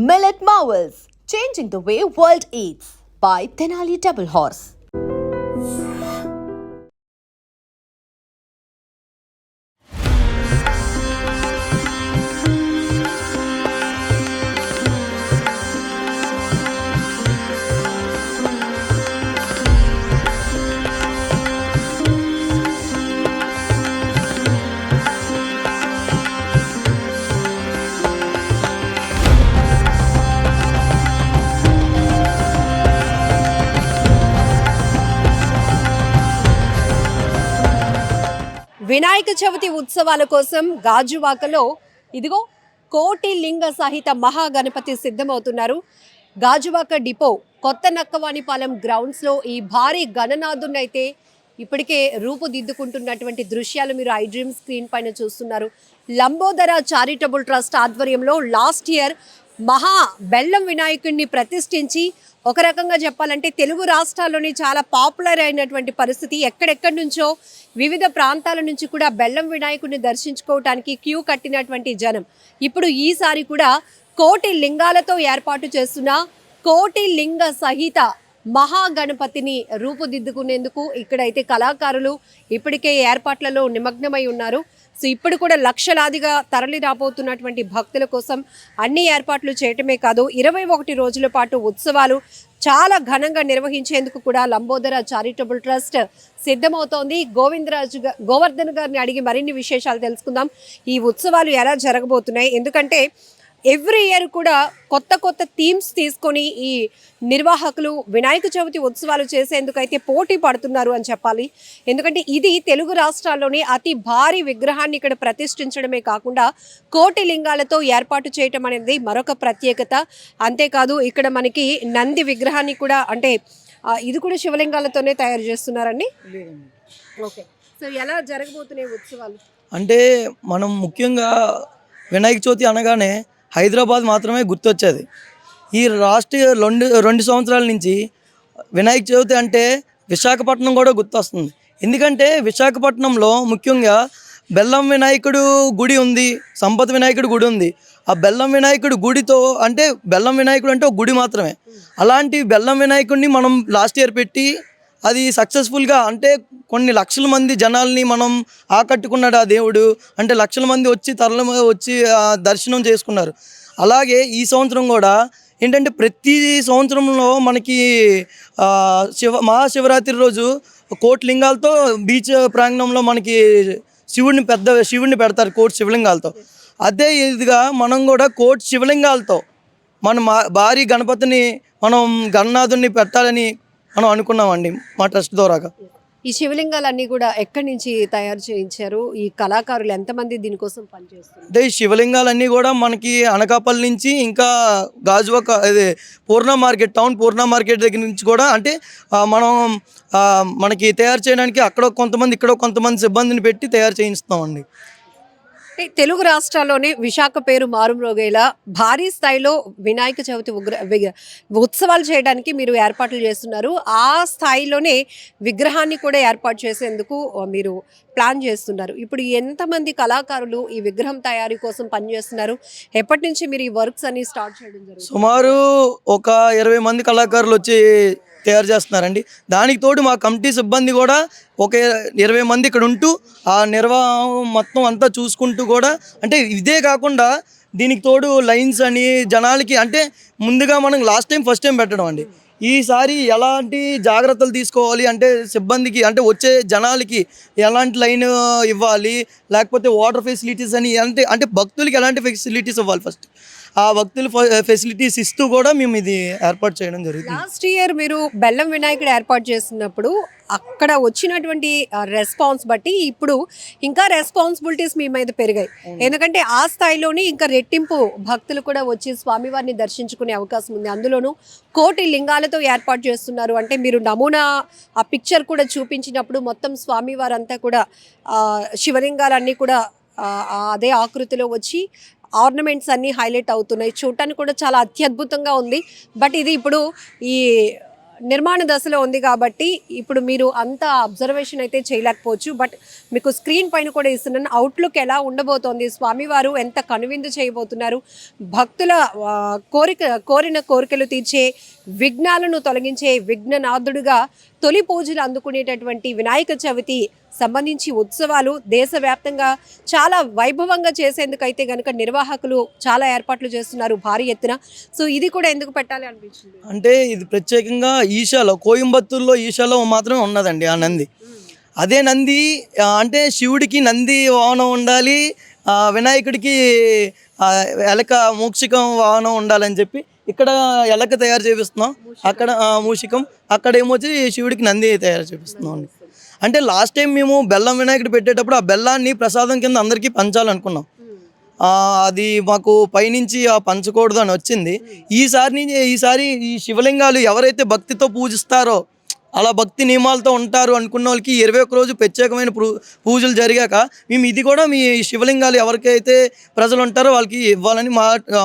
Millet Marvels, changing the way world eats by Tenali Double Horse. Vinayaka Chavithi ఉత్సవాల కోసం గాజువాకలో ఇదిగో కోటి లింగ సహిత మహాగణపతి సిద్ధమవుతున్నారు. గాజువాక డిపో కొత్త నక్కవానిపాలెం గ్రౌండ్స్లో ఈ భారీ గణనాథునైతే ఇప్పటికే రూపుదిద్దుకుంటున్నటువంటి దృశ్యాలు మీరు ఐ డ్రీమ్ స్క్రీన్ పైన చూస్తున్నారు. లంబోదర చారిటబుల్ ట్రస్ట్ ఆధ్వర్యంలో లాస్ట్ ఇయర్ మహా బెల్లం వినాయకుడిని ప్రతిష్ఠించి ఒక రకంగా చెప్పాలంటే తెలుగు రాష్ట్రాల్లోని చాలా పాపులర్ అయినటువంటి పరిస్థితి. ఎక్కడెక్కడి నుంచో వివిధ ప్రాంతాల నుంచి కూడా బెల్లం వినాయకుడిని దర్శించుకోవటానికి క్యూ కట్టినటువంటి జనం ఇప్పుడు ఈసారి కూడా కోటి లింగాలతో ఏర్పాటు చేస్తున్న కోటి లింగ సహిత మహాగణపతిని రూపుదిద్దుకునేందుకు ఇక్కడైతే కళాకారులు ఇప్పటికే ఏర్పాట్లలో నిమగ్నమై ఉన్నారు. సో ఇప్పుడు కూడా లక్షలాదిగా తరలి రాబోతున్నటువంటి భక్తుల కోసం అన్ని ఏర్పాట్లు చేయటమే కాదు 21 రోజుల పాటు ఉత్సవాలు చాలా ఘనంగా నిర్వహించేందుకు కూడా లంబోదర చారిటబుల్ ట్రస్ట్ సిద్ధమవుతోంది. గోవర్ధన్ గారిని అడిగి మరిన్ని విశేషాలు తెలుసుకుందాం. ఈ ఉత్సవాలు ఎలా జరగబోతున్నాయి, ఎందుకంటే ఎవ్రీ ఇయర్ కూడా కొత్త కొత్త థీమ్స్ తీసుకొని ఈ నిర్వాహకులు వినాయక చవితి ఉత్సవాలు చేసేందుకు అయితే పోటీ పడుతున్నారు అని చెప్పాలి. ఎందుకంటే ఇది తెలుగు రాష్ట్రాల్లోనే అతి భారీ విగ్రహాన్ని ఇక్కడ ప్రతిష్ఠించడమే కాకుండా కోటి లింగాలతో ఏర్పాటు చేయటం అనేది మరొక ప్రత్యేకత. అంతేకాదు ఇక్కడ మనకి నంది విగ్రహాన్ని కూడా అంటే ఇది కూడా శివలింగాలతోనే తయారు చేస్తున్నారండి. ఓకే, సో ఎలా జరగబోతున్నాయి ఉత్సవాలు అంటే మనం ముఖ్యంగా వినాయక చవితి అనగానే హైదరాబాద్ మాత్రమే గుర్తొచ్చేది. ఈ రాష్ట్రీయ రెండు సంవత్సరాల నుంచి వినాయక చవితి అంటే విశాఖపట్నం కూడా గుర్తొస్తుంది. ఎందుకంటే విశాఖపట్నంలో ముఖ్యంగా బెల్లం వినాయకుడు గుడి ఉంది, సంపత్ వినాయకుడు గుడి ఉంది. ఆ బెల్లం వినాయకుడు గుడితో అంటే బెల్లం వినాయకుడు అంటే ఒక గుడి మాత్రమే. అలాంటి బెల్లం వినాయకుడిని మనం లాస్ట్ ఇయర్ పెట్టి అది సక్సెస్ఫుల్గా అంటే కొన్ని లక్షల మంది జనాల్ని మనం ఆకట్టుకున్నాడు ఆ దేవుడు. అంటే లక్షల మంది వచ్చి వచ్చి దర్శనం చేసుకున్నారు. అలాగే ఈ సంవత్సరం కూడా ఏంటంటే ప్రతి సంవత్సరంలో మనకి మహాశివరాత్రి రోజు కోటి లింగాలతో బీచ్ ప్రాంగణంలో మనకి శివుడిని పెడతారు కోటి శివలింగాలతో. అదే ఇదిగా మనం కూడా కోటి శివలింగాలతో మన భారీ గణపతిని మనం గణనాథుని పెట్టాలని మనం అనుకున్నామండి మా ట్రస్ట్ ద్వారాగా. ఈ శివలింగాలన్నీ కూడా ఎక్కడి నుంచి తయారు చేయించారు? ఈ కళాకారులు ఎంతమంది దీనికోసం పనిచేస్తారు? అంటే ఈ శివలింగాలన్నీ కూడా మనకి అనకాపల్లి నుంచి ఇంకా గాజువాక అదే పూర్ణ మార్కెట్ టౌన్ పూర్ణ మార్కెట్ దగ్గర నుంచి కూడా అంటే మనం మనకి తయారు చేయడానికి అక్కడ కొంతమంది ఇక్కడ కొంతమంది సిబ్బందిని పెట్టి తయారు చేయిస్తామండి. తెలుగు రాష్ట్రాల్లోనే విశాఖ పేరు మారుమ్రోగేలా భారీ స్థాయిలో వినాయక చవితి ఉత్సవాలు చేయడానికి మీరు ఏర్పాట్లు చేస్తున్నారు. ఆ స్థాయిలోనే విగ్రహాన్ని కూడా ఏర్పాటు చేసేందుకు మీరు ప్లాన్ చేస్తున్నారు. ఇప్పుడు ఎంతమంది కళాకారులు ఈ విగ్రహం తయారీ కోసం పనిచేస్తున్నారు? ఎప్పటి నుంచి మీరు ఈ వర్క్స్ అన్ని స్టార్ట్ చేయడం జరుగుతుంది? సుమారు ఒక 20 మంది కళాకారులు వచ్చి తయారు చేస్తున్నారండి. దానికి తోడు మా కమిటీ సిబ్బంది కూడా ఒక 20 మంది ఇక్కడ ఉంటూ ఆ నిర్వాహం మొత్తం అంతా చూసుకుంటూ కూడా అంటే ఇదే కాకుండా దీనికి తోడు లైన్స్ అని జనాలకి అంటే ముందుగా మనం ఫస్ట్ టైం పెట్టడం అండి. ఈసారి ఎలాంటి జాగ్రత్తలు తీసుకోవాలి అంటే సిబ్బందికి అంటే వచ్చే జనాలకి ఎలాంటి లైన్ ఇవ్వాలి, లేకపోతే వాటర్ ఫెసిలిటీస్ అని అంటే భక్తులకి ఎలాంటి ఫెసిలిటీస్ ఇవ్వాలి, ఫస్ట్ ఆ భక్తులు ఫెసిలిటీస్ ఇస్తూ కూడా మేము ఇది ఏర్పాటు చేయడం జరుగుతుంది. లాస్ట్ ఇయర్ మీరు బెల్లం వినాయకుడు ఏర్పాటు చేస్తున్నప్పుడు అక్కడ వచ్చినటువంటి రెస్పాన్స్ బట్టి ఇప్పుడు ఇంకా రెస్పాన్సిబిలిటీస్ మీ మీద పెరిగాయి. ఎందుకంటే ఆ స్థాయిలోనే ఇంకా రెట్టింపు భక్తులు కూడా వచ్చి స్వామివారిని దర్శించుకునే అవకాశం ఉంది. అందులోనూ కోటి లింగాలతో ఏర్పాటు చేస్తున్నారు అంటే మీరు నమూనా ఆ పిక్చర్ కూడా చూపించినప్పుడు మొత్తం స్వామివారంతా కూడా శివలింగాలన్నీ కూడా అదే ఆకృతిలో వచ్చి ఆర్నమెంట్స్ అన్నీ హైలైట్ అవుతున్నాయి. చూడటానికి కూడా చాలా అత్యద్భుతంగా ఉంది. బట్ ఇది ఇప్పుడు ఈ నిర్మాణ దశలో ఉంది కాబట్టి ఇప్పుడు మీరు అంత అబ్జర్వేషన్ అయితే చేయలేకపోవచ్చు. బట్ మీకు స్క్రీన్ పైన కూడా ఇస్తున్నాను, అవుట్లుక్ ఎలా ఉండబోతోంది, స్వామివారు ఎంత కనువిందు చేయబోతున్నారు, భక్తుల కోరిన కోరికలు తీర్చే, విఘ్నాలను తొలగించే విఘ్ననాథుడుగా తొలి పూజలు అందుకునేటటువంటి వినాయక చవితి సంబంధించి ఉత్సవాలు దేశవ్యాప్తంగా చాలా వైభవంగా చేసేందుకైతే గనుక నిర్వాహకులు చాలా ఏర్పాట్లు చేస్తున్నారు భారీ ఎత్తున. సో ఇది కూడా ఎందుకు పెట్టాలి అనిపించింది? అంటే ఇది ప్రత్యేకంగా ఈషాలో, కోయంబత్తూరులో ఈషాలో మాత్రమే ఉన్నదండి ఆ నంది. అదే నంది అంటే శివుడికి నంది వాహనం ఉండాలి, వినాయకుడికి ఎలక మూషికం వాహనం ఉండాలని చెప్పి ఇక్కడ ఎలక తయారు చేపిస్తున్నాం, అక్కడ మూషికం, అక్కడ ఏమొచ్చి శివుడికి నంది తయారు చేపిస్తున్నాం అండి. అంటే లాస్ట్ టైం మేము బెల్లం వినాయకుడు పెట్టేటప్పుడు ఆ బెల్లాన్ని ప్రసాదం కింద అందరికీ పంచాలనుకున్నాం. అది మాకు పైనుంచి పంచకూడదు అని వచ్చింది. ఈసారి ఈ శివలింగాలు ఎవరైతే భక్తితో పూజిస్తారో, అలా భక్తి నియమాలతో ఉంటారు అనుకున్న వాళ్ళకి 21 రోజు ప్రత్యేకమైన పూజలు జరిగాక మేము ఇది కూడా మీ శివలింగాలు ఎవరికైతే ప్రజలు ఉంటారో వాళ్ళకి ఇవ్వాలని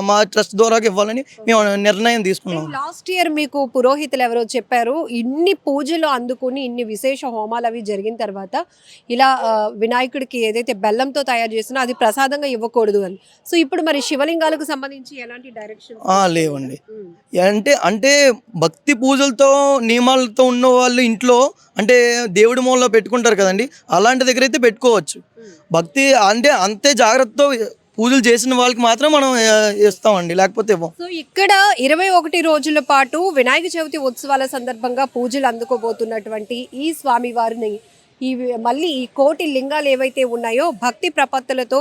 మా ట్రస్ట్ ద్వారా ఇవ్వాలని మేము నిర్ణయం తీసుకున్నాం. లాస్ట్ ఇయర్ మీకు పురోహితులు ఎవరో చెప్పారు, ఇన్ని పూజలు అందుకుని ఇన్ని విశేష హోమాలు అవి జరిగిన తర్వాత ఇలా వినాయకుడికి ఏదైతే బెల్లంతో తయారు చేసినా అది ప్రసాదంగా ఇవ్వకూడదు అని. సో ఇప్పుడు మరి శివలింగాలకు సంబంధించి ఎలాంటి డైరెక్షన్ లేవండి. అంటే భక్తి పూజలతో నియమాలతో ఉన్న వాళ్ళు ఇంట్లో అంటే దేవుడి మూలలో పెట్టుకుంటారు కదండి, అలాంటి దగ్గర అయితే పెట్టుకోవచ్చు. భక్తి అంటే అంతే జాగ్రత్తతో పూజలు చేసిన వాళ్ళకి మాత్రం మనం ఇస్తామండి, లేకపోతే ఇవ్వం. సో ఇక్కడ 21 రోజుల పాటు వినాయక చవితి ఉత్సవాల సందర్భంగా పూజలు అందుకోబోతున్నటువంటి ఈ స్వామివారిని మళ్ళీ ఈ కోటి లింగాలు ఏవైతే ఉన్నాయో భక్తి ప్రపత్తులతో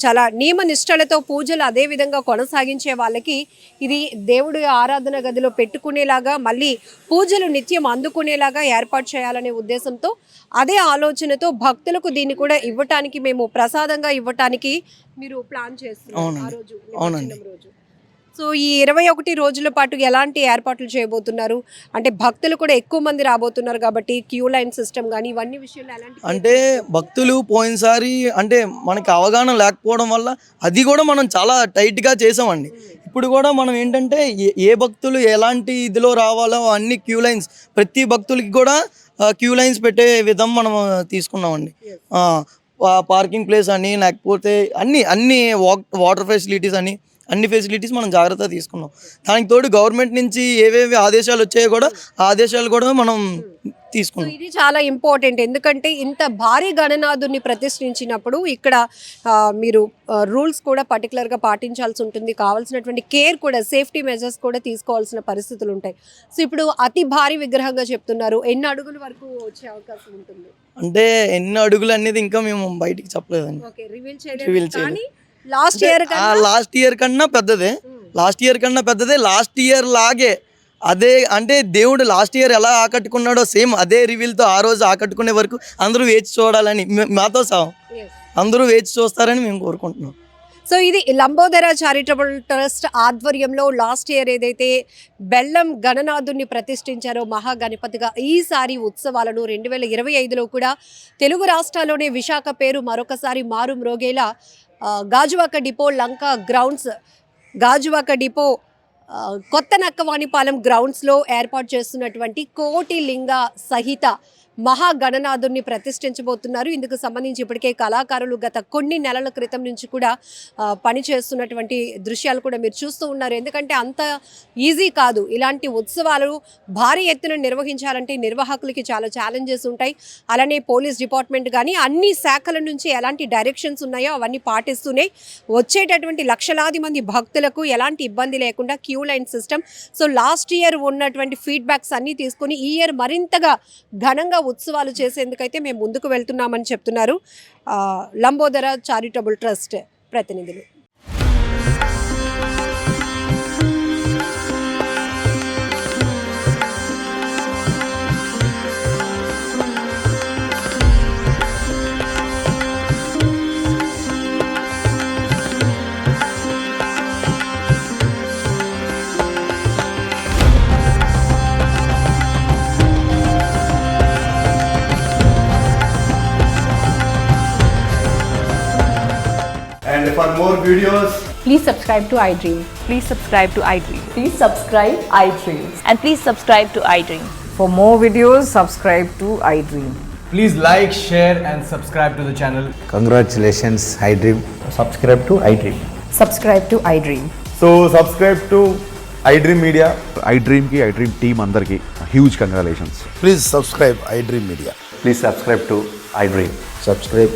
చాలా నియమ నిష్టలతో పూజలు అదే విధంగా కొనసాగించే వాళ్ళకి ఇది దేవుడి ఆరాధన గదిలో పెట్టుకునేలాగా, మళ్ళీ పూజలు నిత్యం అందుకునేలాగా ఏర్పాటు చేయాలనే ఉద్దేశంతో, అదే ఆలోచనతో భక్తులకు దీన్ని కూడా ఇవ్వటానికి, మేము ప్రసాదంగా ఇవ్వటానికి మీరు ప్లాన్ చేస్తున్నారు. అవునండి. సో ఈ 21 రోజుల పాటు ఎలాంటి ఏర్పాట్లు చేయబోతున్నారు? అంటే భక్తులు కూడా ఎక్కువ మంది రాబోతున్నారు కాబట్టి క్యూ లైన్ సిస్టమ్ కానీ ఇవన్నీ విషయాలు ఎలాంటి? అంటే భక్తులు పోయినసారి అంటే మనకి అవగాహన లేకపోవడం వల్ల అది కూడా మనం చాలా టైట్గా చేసామండి. ఇప్పుడు కూడా మనం ఏంటంటే ఏ భక్తులు ఎలాంటి ఇదిలో రావాలో అన్ని క్యూ లైన్స్, ప్రతి భక్తులకి కూడా క్యూ లైన్స్ పెట్టే విధం మనం తీసుకున్నామండి. పార్కింగ్ ప్లేస్ అని, లేకపోతే అన్ని వాటర్ ఫెసిలిటీస్ అని, అన్ని ఫెసిలిటీస్ మనం జాగ్రత్తగా తీసుకున్నాం. దానికి తోడు గవర్నమెంట్ నుంచి ఏవేవి ఆదేశాలు వచ్చాయో కూడా ఆ ఆదేశాలు కూడా మనం తీసుకున్నాం. ఇది చాలా ఇంపార్టెంట్, ఎందుకంటే ఇంత భారీ గణనాథుని ప్రతిష్ఠించినప్పుడు ఇక్కడ మీరు రూల్స్ కూడా పర్టికులర్గా పాటించాల్సి ఉంటుంది, కావాల్సినటువంటి కేర్ కూడా, సేఫ్టీ మెజర్స్ కూడా తీసుకోవాల్సిన పరిస్థితులు ఉంటాయి. సో ఇప్పుడు అతి భారీ విగ్రహంగా చెప్తున్నారు, ఎన్ని అడుగుల వరకు వచ్చే అవకాశం ఉంటుంది? అంటే ఎన్ని అడుగులు అనేది ఇంకా మేము బయటికి చెప్పలేదండి, రివీల్ చేయలేదు. లాస్ట్ ఇయర్ కన్నా పెద్దదే, లాస్ట్ ఇయర్ లాగే అదే. అంటే దేవుడు లాస్ట్ ఇయర్ ఎలా ఆకట్టుకున్నాడో సేమ్ అదే రివీల్తో ఆ రోజు ఆకట్టుకునే వరకు అందరూ వేచి చూడాలని, మాతో సహా అందరూ వేచి చూస్తారని మేము కోరుకుంటున్నాం. సో ఇది లంబోదర చారిటబుల్ ట్రస్ట్ ఆధ్వర్యంలో లాస్ట్ ఇయర్ ఏదైతే బెల్లం గణనాథుని ప్రతిష్ఠించారో మహాగణపతిగా, ఈసారి ఉత్సవాలను 2025లో కూడా తెలుగు రాష్ట్రాల్లోనే విశాఖ పేరు మరొకసారి మారు మ్రోగేలా గాజువాక డిపో లంక గ్రౌండ్స్, గాజువాక డిపో కొత్త నక్కవాణిపాలెం గ్రౌండ్స్లో ఏర్పాటు చేస్తున్నటువంటి కోటి లింగ సహిత మహాగణనాథుని ప్రతిష్ఠించబోతున్నారు. ఇందుకు సంబంధించి ఇప్పటికే కళాకారులు గత కొన్ని నెలల క్రితం నుంచి కూడా పనిచేస్తున్నటువంటి దృశ్యాలు కూడా మీరు చూస్తూ ఉన్నారు. ఎందుకంటే అంత ఈజీ కాదు, ఇలాంటి ఉత్సవాలు భారీ ఎత్తున నిర్వహించాలంటే నిర్వాహకులకి చాలా ఛాలెంజెస్ ఉంటాయి. అలానే పోలీస్ డిపార్ట్మెంట్ కానీ అన్ని శాఖల నుంచి ఎలాంటి డైరెక్షన్స్ ఉన్నాయో అవన్నీ పాటిస్తూనే వచ్చేటటువంటి లక్షలాది మంది భక్తులకు ఎలాంటి ఇబ్బంది లేకుండా queue line system. So last year ఉన్నటువంటి ఫీడ్బ్యాక్స్ అన్నీ తీసుకుని ఈ ఇయర్ మరింతగా ఘనంగా ఉత్సవాలు చేసేందుకైతే మేము ముందుకు వెళ్తున్నామని చెప్తున్నారు లంబోదర చారిటబుల్ ట్రస్ట్ ప్రతినిధులు. And for more videos, Please subscribe to iDream. Please subscribe to iDream. Please subscribe iDream. And please subscribe to iDream. For more videos, subscribe to iDream. Please like, share and subscribe to the channel. Congratulations, iDream. Subscribe to iDream. Subscribe to iDream. So subscribe to iDream Media. iDream ki iDream team అందరికి huge congratulations. Please subscribe iDream Media. Please subscribe to iDream. Subscribe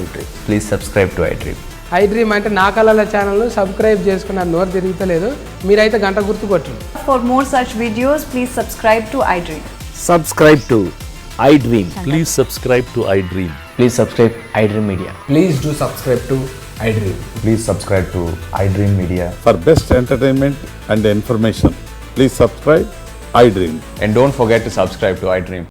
iDream. Please subscribe to iDream. iDream అంటే నా కళల channel subscribe చేసుకున్న నోరు తిరుగుతలేదు, మీరైతే గంట గుర్తు కొట్టండి. For more such videos, please subscribe to iDream. Subscribe to iDream. Please subscribe to iDream. Please subscribe iDream Media. Please do subscribe to iDream. Please subscribe to iDream Media. For best entertainment and information, please subscribe iDream. And don't forget to subscribe to iDream.